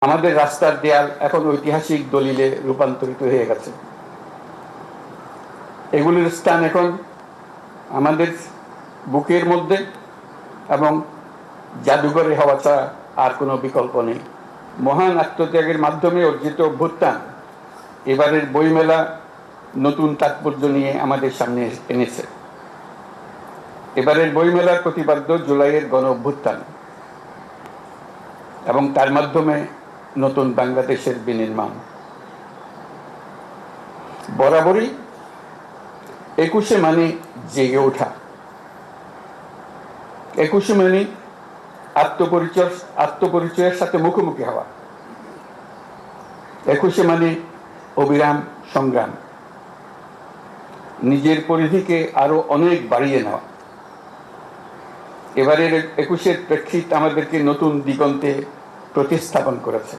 আমাদের রাস্তার দেয়াল এখন ঐতিহাসিক দলিলে রূপান্তরিত হয়ে গেছে। এগুলির স্থান এখন আমাদের বুকের মধ্যে এবং জাদুঘরে হওয়া ছাড়া আর কোনো বিকল্প নেই। মহান আত্মত্যাগের মাধ্যমে অর্জিত অভ্যুত্থান এবারের বইমেলা নতুন তাৎপর্য নিয়ে আমাদের সামনে এনেছে। এবারের বইমেলার প্রতিপাদ্য জুলাইয়ের গণ অভ্যুত্থান এবং তার মাধ্যমে নতুন বাংলাদেশের বিনির্মাণ। বরাবরই 21শে মানে জেগে ওঠা, 21শে মানে আত্মপরিচয়ের সাথে মুখোমুখি হওয়া, 21শে মানে অবিরাম সংগ্রাম, নিজের পরিধিকে আরো অনেক বাড়িয়ে নেওয়া। এবারের 21শের প্রেক্ষিত আমাদেরকে নতুন দিগন্তে প্রতিস্থাপন করেছে।